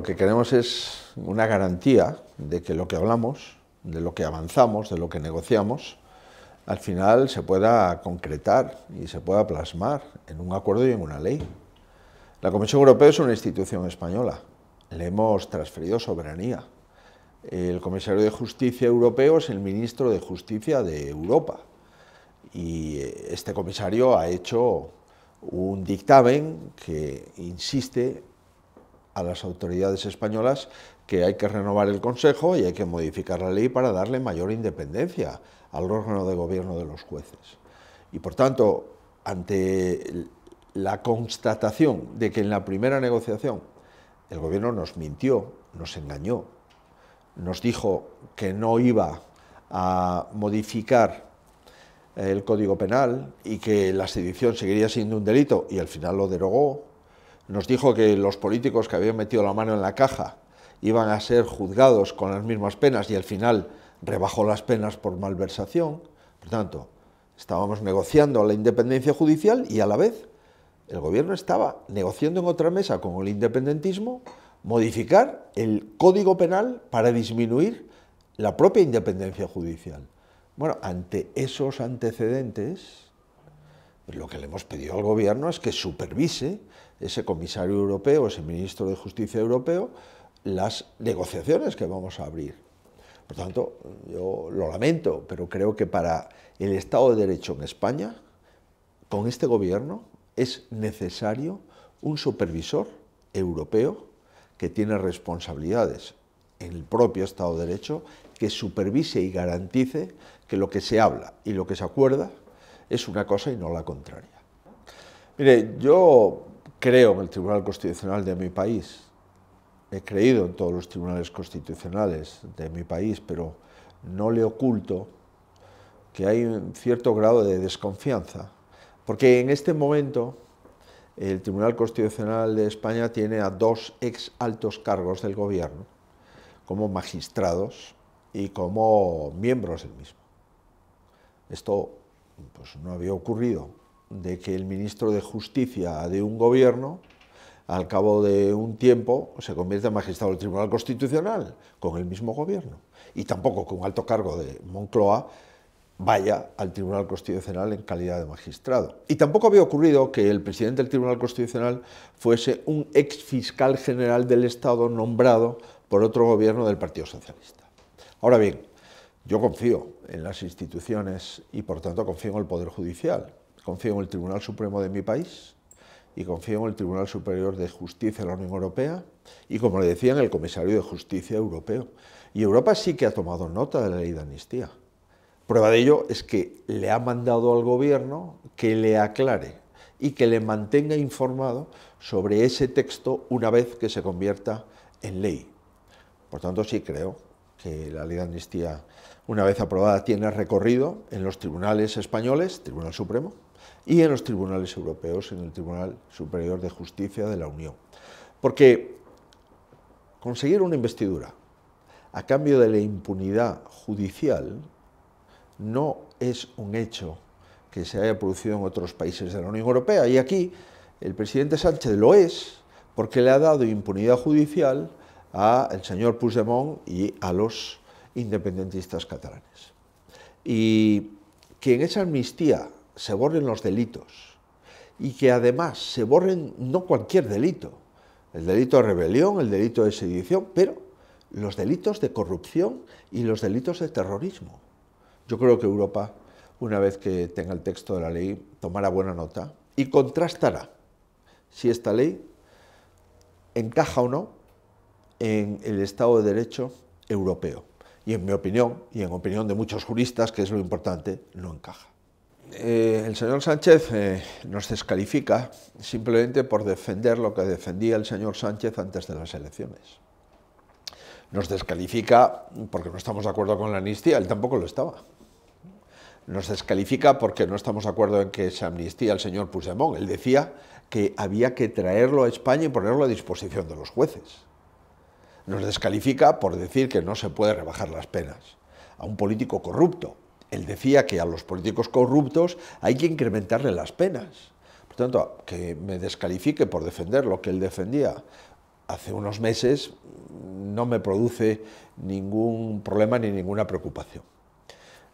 que queremos es una garantía de que lo que hablamos, de lo que avanzamos, de lo que negociamos, al final se pueda concretar y se pueda plasmar en un acuerdo y en una ley. La Comisión Europea es una institución española, le hemos transferido soberanía. El comisario de Justicia europeo es el ministro de Justicia de Europa y este comisario ha hecho un dictamen que insiste a las autoridades españolas que hay que renovar el Consejo y hay que modificar la ley para darle mayor independencia al órgano de gobierno de los jueces. Y por tanto, ante la constatación de que en la primera negociación el gobierno nos mintió, nos engañó, nos dijo que no iba a modificar el Código Penal y que la sedición seguiría siendo un delito y al final lo derogó, nos dijo que los políticos que habían metido la mano en la caja iban a ser juzgados con las mismas penas y al final rebajó las penas por malversación. Por tanto, estábamos negociando la independencia judicial y a la vez el gobierno estaba negociando en otra mesa con el independentismo modificar el Código Penal para disminuir la propia independencia judicial. Bueno, ante esos antecedentes, lo que le hemos pedido al gobierno es que supervise ese comisario europeo, ese ministro de Justicia europeo, las negociaciones que vamos a abrir. Por tanto, yo lo lamento, pero creo que para el Estado de Derecho en España, con este gobierno, es necesario un supervisor europeo que tiene responsabilidades en el propio Estado de Derecho, que supervise y garantice que lo que se habla y lo que se acuerda es una cosa y no la contraria. Mire, yo creo en el Tribunal Constitucional de mi país, he creído en todos los tribunales constitucionales de mi país, pero no le oculto que hay un cierto grado de desconfianza, porque en este momento el Tribunal Constitucional de España tiene a dos ex altos cargos del gobierno como magistrados y como miembros del mismo. Esto pues, no había ocurrido de que el ministro de Justicia de un gobierno, al cabo de un tiempo, se convierta en magistrado del Tribunal Constitucional con el mismo gobierno, y tampoco que un alto cargo de Moncloa vaya al Tribunal Constitucional en calidad de magistrado. Y tampoco había ocurrido que el presidente del Tribunal Constitucional fuese un ex fiscal general del Estado nombrado por otro gobierno del Partido Socialista. Ahora bien, yo confío en las instituciones y por tanto confío en el Poder Judicial, confío en el Tribunal Supremo de mi país y confío en el Tribunal Superior de Justicia de la Unión Europea y, como le decía, en el Comisario de Justicia Europeo. Y Europa sí que ha tomado nota de la ley de amnistía. Prueba de ello es que le ha mandado al gobierno que le aclare y que le mantenga informado sobre ese texto una vez que se convierta en ley. Por tanto, sí creo que la ley de amnistía, una vez aprobada, tiene recorrido en los tribunales españoles, Tribunal Supremo, y en los tribunales europeos, en el Tribunal Superior de Justicia de la Unión. Porque conseguir una investidura a cambio de la impunidad judicial no es un hecho que se haya producido en otros países de la Unión Europea. Y aquí el presidente Sánchez lo es porque le ha dado impunidad judicial al señor Puigdemont y a los independentistas catalanes. Y que en esa amnistía se borren los delitos y que además se borren no cualquier delito, el delito de rebelión, el delito de sedición, pero los delitos de corrupción y los delitos de terrorismo. Yo creo que Europa, una vez que tenga el texto de la ley, tomará buena nota y contrastará si esta ley encaja o no en el Estado de Derecho europeo. Y en mi opinión, y en opinión de muchos juristas, que es lo importante, no encaja. El señor Sánchez nos descalifica simplemente por defender lo que defendía el señor Sánchez antes de las elecciones. Nos descalifica porque no estamos de acuerdo con la amnistía, él tampoco lo estaba. Nos descalifica porque no estamos de acuerdo en que se amnistía al señor Puigdemont. Él decía que había que traerlo a España y ponerlo a disposición de los jueces. Nos descalifica por decir que no se puede rebajar las penas a un político corrupto. Él decía que a los políticos corruptos hay que incrementarle las penas. Por tanto, que me descalifique por defender lo que él defendía hace unos meses no me produce ningún problema ni ninguna preocupación.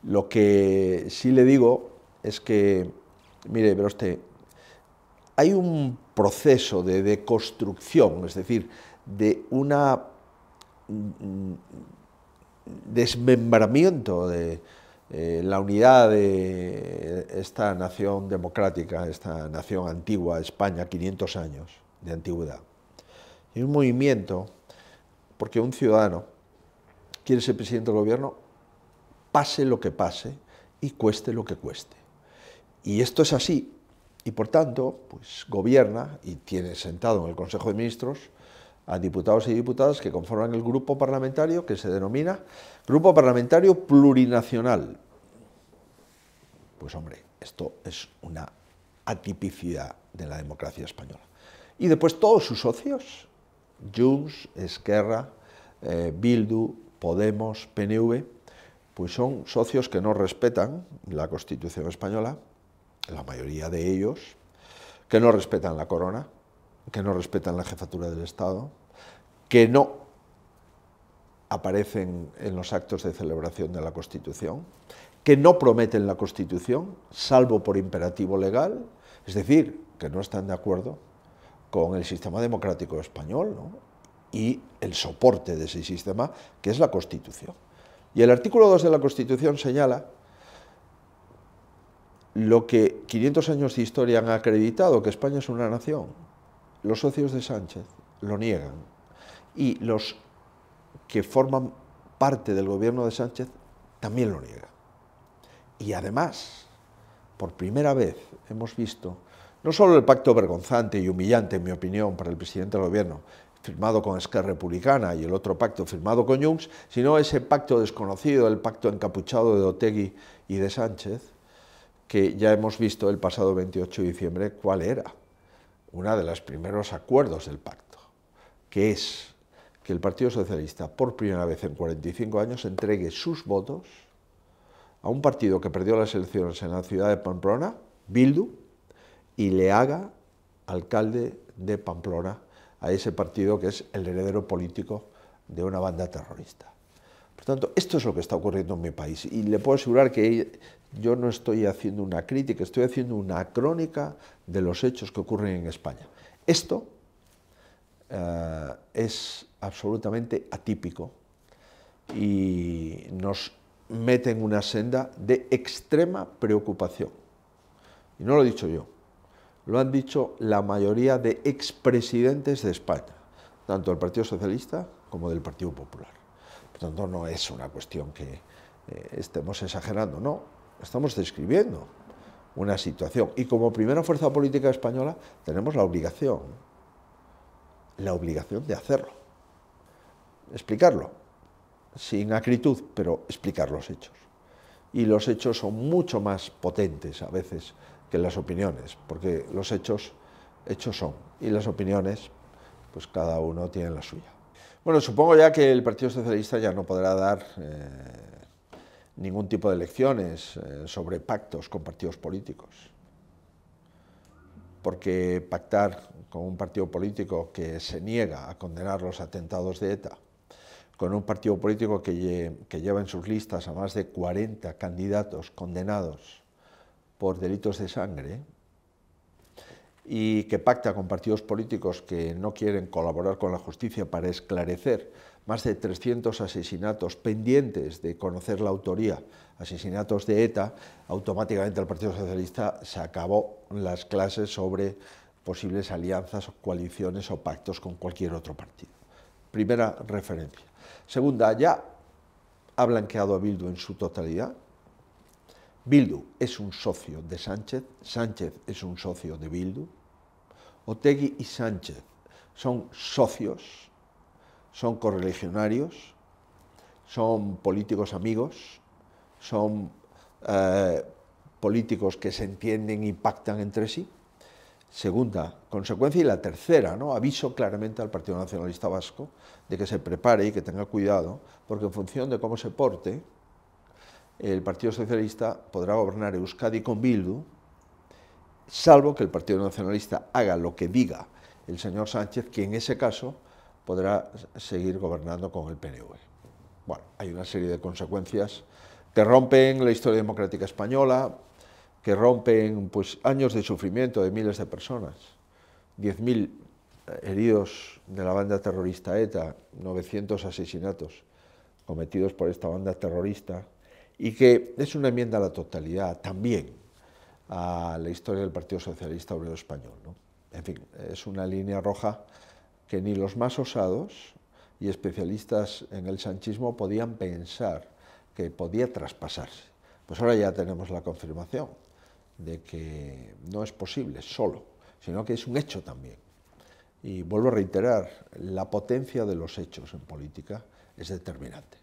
Lo que sí le digo es que, mire, pero usted, hay un proceso de deconstrucción, es decir, de una desmembramiento de la unidad de esta nación democrática, esta nación antigua, España, 500 años de antigüedad. Y un movimiento, porque un ciudadano quiere ser presidente del gobierno, pase lo que pase y cueste lo que cueste. Y esto es así, y por tanto, pues gobierna y tiene sentado en el Consejo de Ministros a diputados y diputadas que conforman el grupo parlamentario que se denomina Grupo Parlamentario Plurinacional. Pues hombre, esto es una atipicidad de la democracia española. Y después todos sus socios, Junts, Esquerra, Bildu, Podemos, PNV, pues son socios que no respetan la Constitución española, la mayoría de ellos, que no respetan la corona, que no respetan la jefatura del Estado, que no aparecen en los actos de celebración de la Constitución, que no prometen la Constitución, salvo por imperativo legal, es decir, que no están de acuerdo con el sistema democrático español, ¿no? Y el soporte de ese sistema, que es la Constitución. Y el artículo 2 de la Constitución señala lo que 500 años de historia han acreditado, que España es una nación. Los socios de Sánchez lo niegan, y los que forman parte del gobierno de Sánchez también lo niegan. Y además, por primera vez hemos visto no solo el pacto vergonzante y humillante, en mi opinión, para el presidente del gobierno, firmado con Esquerra Republicana, y el otro pacto firmado con Junts, sino ese pacto desconocido, el pacto encapuchado de Otegi y de Sánchez, que ya hemos visto el pasado 28 de diciembre cuál era. Uno de los primeros acuerdos del pacto, que es que el Partido Socialista, por primera vez en 45 años, entregue sus votos a un partido que perdió las elecciones en la ciudad de Pamplona, Bildu, y le haga alcalde de Pamplona a ese partido que es el heredero político de una banda terrorista. Por tanto, esto es lo que está ocurriendo en mi país, y le puedo asegurar que yo no estoy haciendo una crítica, estoy haciendo una crónica de los hechos que ocurren en España. Esto es absolutamente atípico y nos mete en una senda de extrema preocupación. Y no lo he dicho yo, lo han dicho la mayoría de expresidentes de España, tanto del Partido Socialista como del Partido Popular. Por tanto, no es una cuestión que estemos exagerando, no, estamos describiendo una situación. Y como primera fuerza política española tenemos la obligación de hacerlo, explicarlo, sin acritud, pero explicar los hechos. Y los hechos son mucho más potentes a veces que las opiniones, porque los hechos son, y las opiniones, pues cada uno tiene la suya. Bueno, supongo ya que el Partido Socialista ya no podrá dar ningún tipo de lecciones sobre pactos con partidos políticos, porque pactar con un partido político que se niega a condenar los atentados de ETA, con un partido político que lleva en sus listas a más de 40 candidatos condenados por delitos de sangre, y que pacta con partidos políticos que no quieren colaborar con la justicia para esclarecer más de 300 asesinatos pendientes de conocer la autoría, asesinatos de ETA, automáticamente el Partido Socialista se acabó las clases sobre posibles alianzas, o coaliciones o pactos con cualquier otro partido. Primera referencia. Segunda, ya ha blanqueado a Bildu en su totalidad. Bildu es un socio de Sánchez, Sánchez es un socio de Bildu, Otegi y Sánchez son socios, son correligionarios, son políticos amigos, son políticos que se entienden y pactan entre sí. Segunda consecuencia, y la tercera, ¿no? Aviso claramente al Partido Nacionalista Vasco de que se prepare y que tenga cuidado, porque en función de cómo se porte, el Partido Socialista podrá gobernar Euskadi con Bildu, salvo que el Partido Nacionalista haga lo que diga el señor Sánchez, que en ese caso podrá seguir gobernando con el PNV. Bueno, hay una serie de consecuencias que rompen la historia democrática española, que rompen pues, años de sufrimiento de miles de personas, 10.000 heridos de la banda terrorista ETA, 900 asesinatos cometidos por esta banda terrorista, y que es una enmienda a la totalidad también a la historia del Partido Socialista Obrero Español, ¿no? En fin, es una línea roja que ni los más osados y especialistas en el sanchismo podían pensar que podía traspasarse. Pues ahora ya tenemos la confirmación de que no es posible solo, sino que es un hecho también. Y vuelvo a reiterar, la potencia de los hechos en política es determinante.